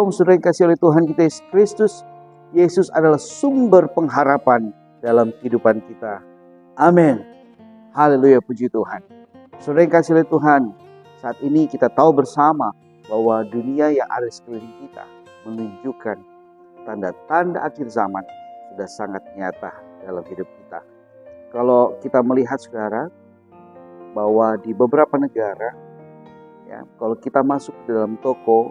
Shalom saudara yang kasih oleh Tuhan kita Yesus Kristus. Yesus adalah sumber pengharapan dalam kehidupan kita. Amin. Haleluya, puji Tuhan. Saudara yang kasih oleh Tuhan, saat ini kita tahu bersama bahwa dunia yang ada di sekeliling kita menunjukkan tanda-tanda akhir zaman sudah sangat nyata dalam hidup kita. Kalau kita melihat saudara, bahwa di beberapa negara, ya, kalau kita masuk ke dalam toko,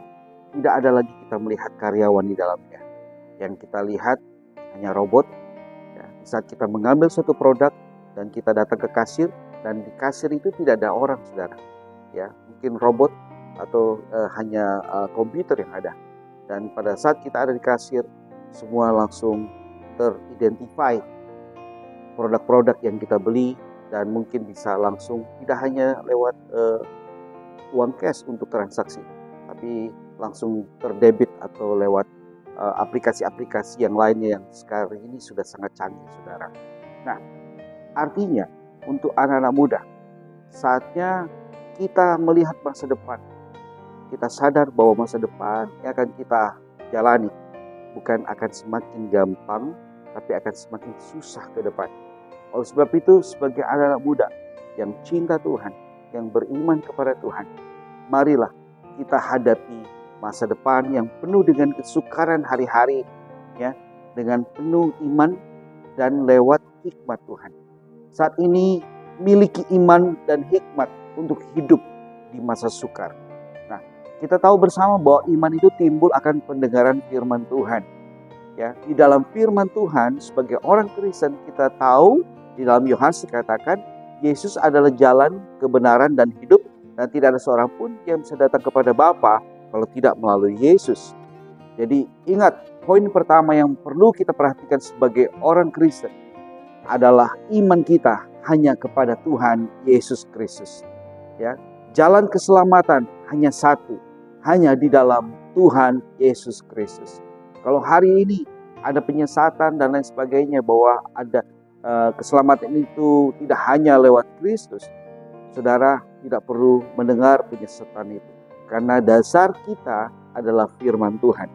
tidak ada lagi kita melihat karyawan di dalamnya. Yang kita lihat hanya robot. Ya, saat kita mengambil suatu produk dan kita datang ke kasir, dan di kasir itu tidak ada orang, saudara. Ya, mungkin robot atau hanya komputer yang ada. Dan pada saat kita ada di kasir, semua langsung teridentify produk-produk yang kita beli, dan mungkin bisa langsung tidak hanya lewat uang cash untuk transaksi, tapi langsung terdebit atau lewat aplikasi-aplikasi yang lainnya yang sekarang ini sudah sangat canggih, saudara. Nah, artinya untuk anak-anak muda, saatnya kita melihat masa depan. Kita sadar bahwa masa depan yang akan kita jalani bukan akan semakin gampang, tapi akan semakin susah ke depan. Oleh sebab itu, sebagai anak-anak muda yang cinta Tuhan, yang beriman kepada Tuhan, marilah kita hadapi masa depan yang penuh dengan kesukaran hari-hari, ya, dengan penuh iman dan lewat hikmat Tuhan. Saat ini miliki iman dan hikmat untuk hidup di masa sukar. Nah, kita tahu bersama bahwa iman itu timbul akan pendengaran firman Tuhan. Ya, di dalam firman Tuhan sebagai orang Kristen kita tahu di dalam Yohanes dikatakan Yesus adalah jalan, kebenaran dan hidup, dan tidak ada seorang pun yang bisa datang kepada Bapa kalau tidak melalui Yesus. Jadi ingat, poin pertama yang perlu kita perhatikan sebagai orang Kristen adalah iman kita hanya kepada Tuhan Yesus Kristus. Ya, jalan keselamatan hanya satu, hanya di dalam Tuhan Yesus Kristus. Kalau hari ini ada penyesatan dan lain sebagainya bahwa ada keselamatan itu tidak hanya lewat Kristus, saudara tidak perlu mendengar penyesatan itu. Karena dasar kita adalah firman Tuhan.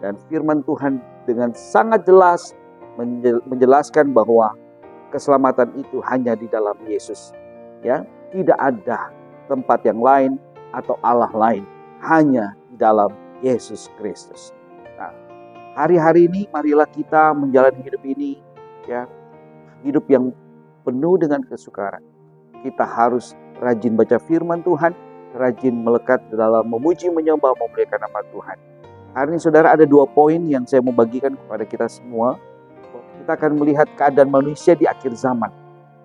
Dan firman Tuhan dengan sangat jelas menjelaskan bahwa keselamatan itu hanya di dalam Yesus. Ya, tidak ada tempat yang lain atau Allah lain, hanya di dalam Yesus Kristus. Nah, hari-hari ini marilah kita menjalani hidup ini, ya, hidup yang penuh dengan kesukaran. Kita harus rajin baca firman Tuhan, rajin melekat dalam memuji, menyembah, memuliakan nama Tuhan. Hari ini saudara ada 2 poin yang saya mau bagikan kepada kita semua. Kita akan melihat keadaan manusia di akhir zaman.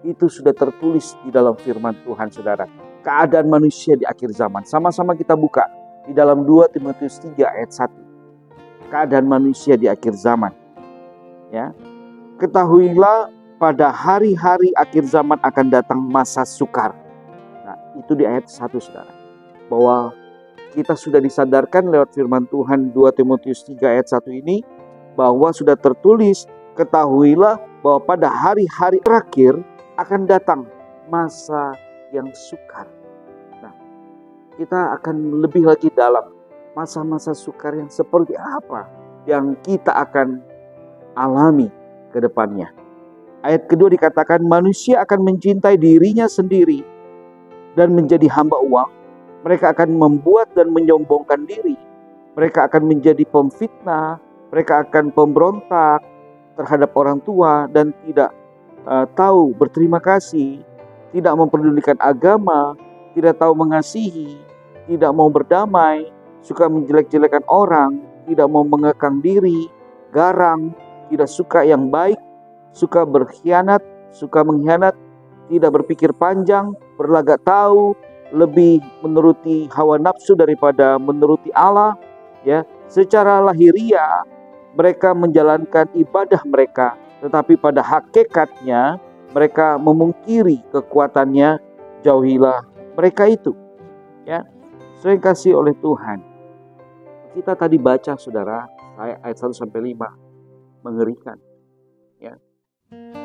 Itu sudah tertulis di dalam firman Tuhan, saudara. Keadaan manusia di akhir zaman. Sama-sama kita buka di dalam 2 Timotius 3 ayat 1. Keadaan manusia di akhir zaman. Ya. Ketahuilah pada hari-hari akhir zaman akan datang masa sukar. Nah, itu di ayat 1, saudara. Bahwa kita sudah disadarkan lewat firman Tuhan 2 Timotius 3 ayat 1 ini, bahwa sudah tertulis, ketahuilah bahwa pada hari-hari terakhir akan datang masa yang sukar. Nah, kita akan lebih lagi dalam masa-masa sukar yang seperti apa yang kita akan alami ke depannya. Ayat kedua dikatakan manusia akan mencintai dirinya sendiri dan menjadi hamba uang. Mereka akan membuat dan menyombongkan diri. Mereka akan menjadi pemfitnah. Mereka akan pemberontak terhadap orang tua dan tidak tahu berterima kasih. Tidak memperdulikan agama. Tidak tahu mengasihi. Tidak mau berdamai. Suka menjelek-jelekan orang. Tidak mau mengekang diri. Garang. Tidak suka yang baik. Suka berkhianat. Suka mengkhianat. Tidak berpikir panjang. Berlagak tahu. Lebih menuruti hawa nafsu daripada menuruti Allah. Ya, secara lahiriah mereka menjalankan ibadah mereka, tetapi pada hakikatnya mereka memungkiri kekuatannya. Jauhilah mereka itu. Ya, saya kasih oleh Tuhan. Kita tadi baca, saudara, ayat 1 sampai 5 mengerikan. Ya,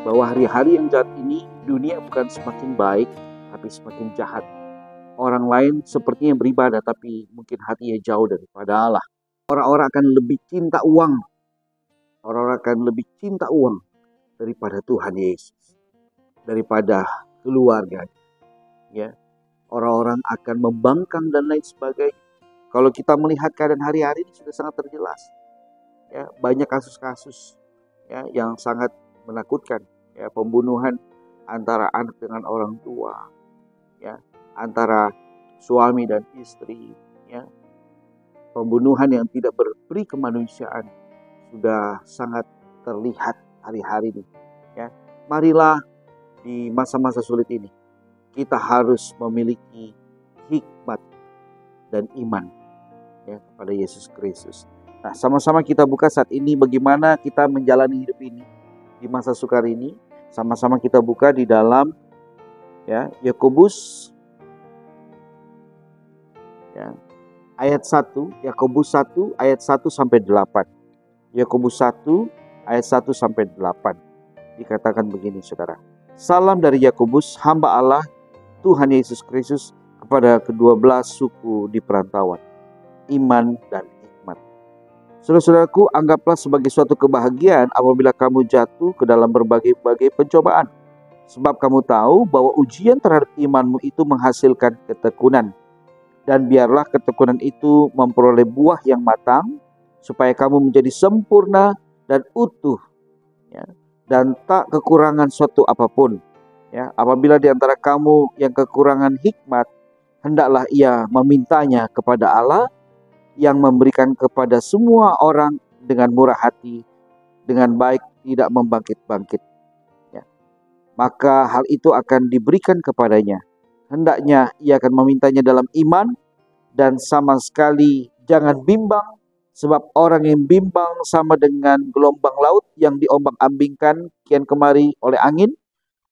bahwa hari-hari yang jahat ini dunia bukan semakin baik, tapi semakin jahat. Orang lain sepertinya beribadah, tapi mungkin hatinya jauh daripada Allah. Orang-orang akan lebih cinta uang. Orang-orang akan lebih cinta uang daripada Tuhan Yesus, daripada keluarga. Ya, orang-orang akan membangkang dan lain sebagainya. Kalau kita melihat keadaan hari-hari ini sudah sangat terjelas. Ya, banyak kasus-kasus ya yang sangat menakutkan. Ya, pembunuhan antara anak dengan orang tua, ya, antara suami dan istri, ya, pembunuhan yang tidak berperi kemanusiaan sudah sangat terlihat hari-hari ini. Ya, marilah di masa-masa sulit ini kita harus memiliki hikmat dan iman ya kepada Yesus Kristus. Nah, sama-sama kita buka saat ini bagaimana kita menjalani hidup ini di masa sukar ini. Sama-sama kita buka di dalam ya Yakobus ya ayat 1, Yakobus 1 ayat 1 sampai 8. Yakobus 1 ayat 1 sampai 8. Dikatakan begini, Saudara. Salam dari Yakobus, hamba Allah Tuhan Yesus Kristus kepada ke-12 suku di perantauan, iman dan hikmat. Saudara-saudaraku, anggaplah sebagai suatu kebahagiaan apabila kamu jatuh ke dalam berbagai-bagai pencobaan. Sebab kamu tahu bahwa ujian terhadap imanmu itu menghasilkan ketekunan. Dan biarlah ketekunan itu memperoleh buah yang matang, supaya kamu menjadi sempurna dan utuh, ya, dan tak kekurangan suatu apapun. Ya, apabila di antara kamu yang kekurangan hikmat, hendaklah ia memintanya kepada Allah yang memberikan kepada semua orang dengan murah hati, dengan baik, tidak membangkit-bangkit. Ya. Maka hal itu akan diberikan kepadanya. Hendaknya ia akan memintanya dalam iman, dan sama sekali jangan bimbang, sebab orang yang bimbang sama dengan gelombang laut yang diombang-ambingkan kian kemari oleh angin.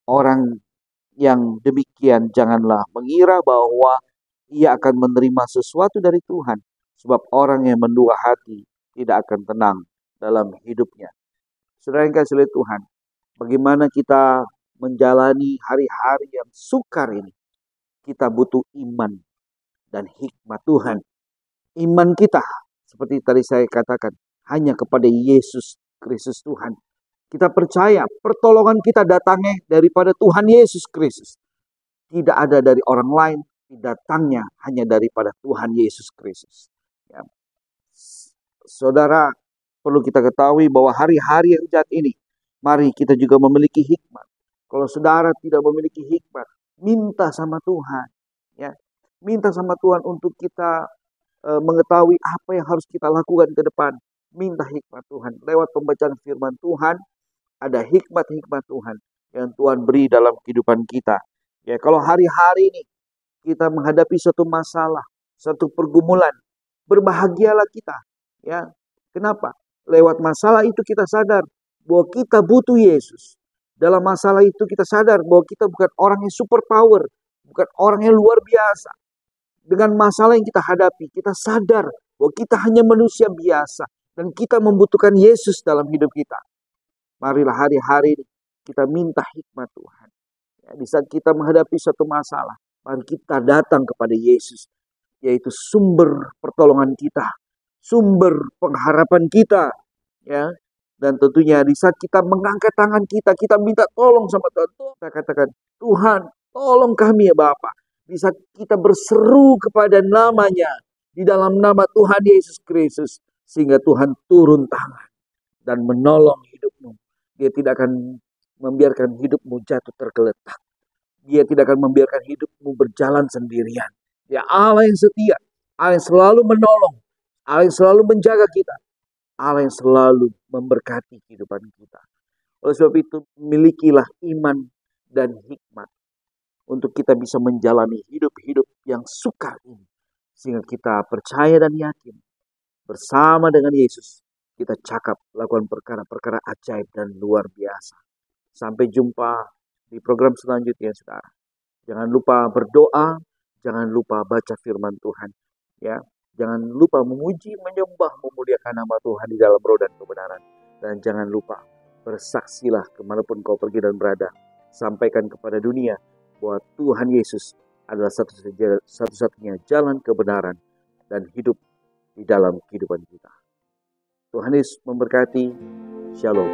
Orang yang demikian janganlah mengira bahwa ia akan menerima sesuatu dari Tuhan, sebab orang yang mendua hati tidak akan tenang dalam hidupnya. Saudara yang kasih oleh Tuhan, bagaimana kita menjalani hari-hari yang sukar ini? Kita butuh iman dan hikmat Tuhan. Iman kita, seperti tadi saya katakan, hanya kepada Yesus Kristus Tuhan. Kita percaya pertolongan kita datangnya daripada Tuhan Yesus Kristus. Tidak ada dari orang lain, datangnya hanya daripada Tuhan Yesus Kristus. Ya. Saudara, perlu kita ketahui bahwa hari-hari yang jahat ini, mari kita juga memiliki hikmat. Kalau saudara tidak memiliki hikmat, minta sama Tuhan. Ya. Minta sama Tuhan untuk kita mengetahui apa yang harus kita lakukan ke depan. Minta hikmat Tuhan. Lewat pembacaan firman Tuhan, ada hikmat-hikmat Tuhan yang Tuhan beri dalam kehidupan kita. Ya, kalau hari-hari ini kita menghadapi suatu masalah, suatu pergumulan, berbahagialah kita. Ya, kenapa? Lewat masalah itu kita sadar bahwa kita butuh Yesus. Dalam masalah itu kita sadar bahwa kita bukan orang yang super power, bukan orang yang luar biasa. Dengan masalah yang kita hadapi, kita sadar bahwa kita hanya manusia biasa dan kita membutuhkan Yesus dalam hidup kita. Marilah hari-hari ini kita minta hikmat Tuhan. Ya, di saat kita menghadapi suatu masalah, mari kita datang kepada Yesus, yaitu sumber pertolongan kita, sumber pengharapan kita. Ya, dan tentunya di saat kita mengangkat tangan kita, kita minta tolong sama Tuhan. Kita katakan, Tuhan, tolong kami ya Bapa. Di saat kita berseru kepada namanya, di dalam nama Tuhan Yesus Kristus, sehingga Tuhan turun tangan dan menolong hidupmu. Dia tidak akan membiarkan hidupmu jatuh tergeletak. Dia tidak akan membiarkan hidupmu berjalan sendirian. Dia Allah yang setia, Allah yang selalu menolong, Allah yang selalu menjaga kita, Allah yang selalu memberkati kehidupan kita. Oleh sebab itu, milikilah iman dan hikmat untuk kita bisa menjalani hidup-hidup yang sukar ini. Sehingga kita percaya dan yakin bersama dengan Yesus, kita cakap lakukan perkara-perkara ajaib dan luar biasa. Sampai jumpa di program selanjutnya, saudara. Jangan lupa berdoa, jangan lupa baca firman Tuhan. Ya, jangan lupa memuji, menyembah, memuliakan nama Tuhan di dalam roh dan kebenaran. Dan jangan lupa bersaksilah kemanapun kau pergi dan berada. Sampaikan kepada dunia bahwa Tuhan Yesus adalah satu-satunya jalan kebenaran dan hidup di dalam kehidupan kita. Tuhan Yesus memberkati. Shalom.